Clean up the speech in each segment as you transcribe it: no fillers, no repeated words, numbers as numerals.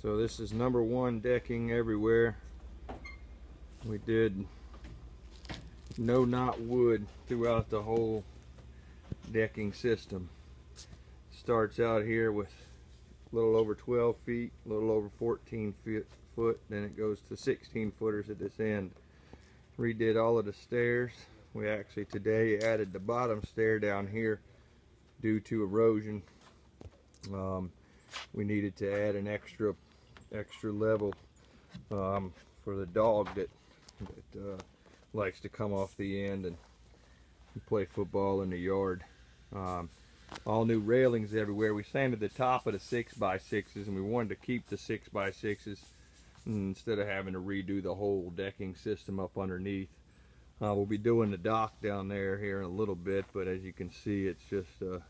So this is #1 decking everywhere. We did no knot wood throughout the whole decking system. Starts out here with a little over 12 feet, a little over 14 foot, then it goes to 16 footers at this end. Redid all of the stairs. We actually today added the bottom stair down here due to erosion. We needed to add an extra level for the dog that likes to come off the end and play football in the yard. All new railings everywhere. We sanded the top of the 6x6s, and we wanted to keep the 6x6s instead of having to redo the whole decking system up underneath. We'll be doing the dock down there here in a little bit, but as you can see, it's just a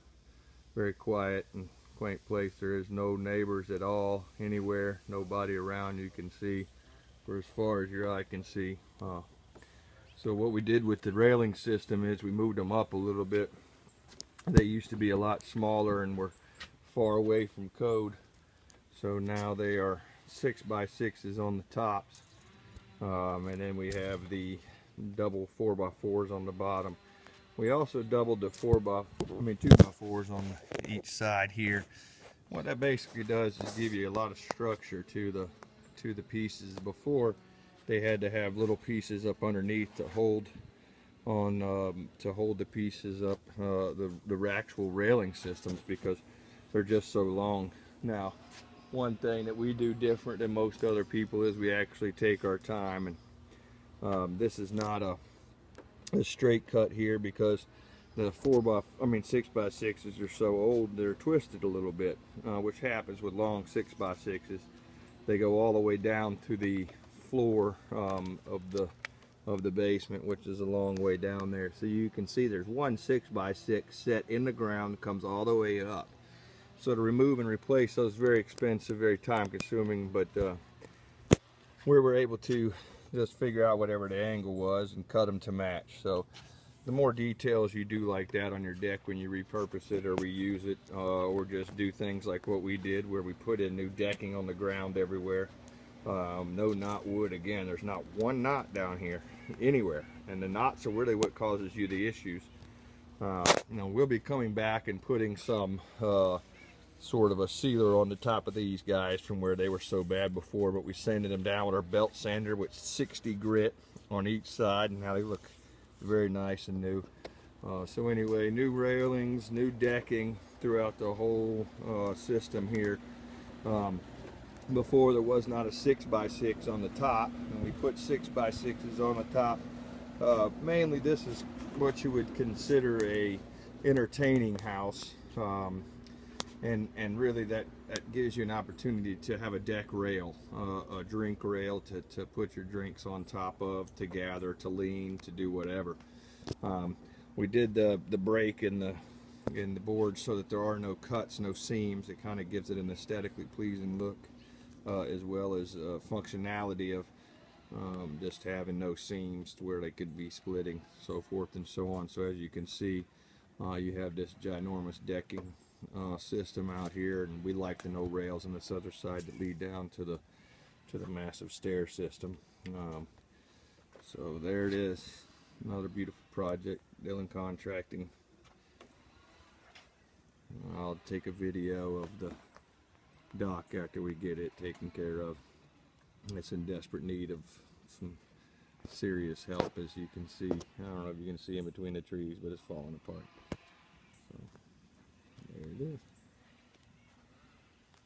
very quiet and quaint place. There is no neighbors at all anywhere, nobody around you can see for as far as your eye can see. So what we did with the railing system is we moved them up a little bit. They used to be a lot smaller and were far away from code, so now they are 6x6s on the tops, and then we have the double 4x4s on the bottom. We also doubled the 2x4s on each side here. What that basically does is give you a lot of structure to the pieces. Before, they had to have little pieces up underneath to hold the pieces up, the actual railing systems, because they're just so long. Now, one thing that we do different than most other people is we actually take our time, and this is not a straight cut here because the 6x6s are so old they're twisted a little bit, which happens with long 6x6s. They go all the way down to the floor of the basement, which is a long way down there. So you can see there's one 6x6 set in the ground that comes all the way up. So to remove and replace those is very expensive, very time consuming, but we were able to just figure out whatever the angle was and cut them to match. So the more details you do like that on your deck when you repurpose it or reuse it, or just do things like what we did where we put in new decking on the ground everywhere. No knot wood. Again, there's not one knot down here anywhere, and the knots are really what causes you the issues. We'll be coming back and putting some sort of a sealer on the top of these guys from where they were so bad before, but we sanded them down with our belt sander with 60 grit on each side, and now they look very nice and new. So anyway, new railings, new decking throughout the whole system here. Before there was not a 6x6 on the top, and we put 6x6s on the top. Mainly this is what you would consider a entertaining house, and really that gives you an opportunity to have a deck rail, a drink rail to put your drinks on top of, to gather, to lean, to do whatever. We did the break in the board so that there are no cuts, no seams. It kind of gives it an aesthetically pleasing look. As well as functionality of just having no seams to where they could be splitting, so forth and so on. So as you can see, you have this ginormous decking system out here, and we like the no rails on this other side that lead down to the massive stair system. So there it is, another beautiful project, Dillon Contracting. I'll take a video of the dock after we get it taken care of. It's in desperate need of some serious help, as you can see. I don't know if you can see in between the trees, but it's falling apart. So there it is.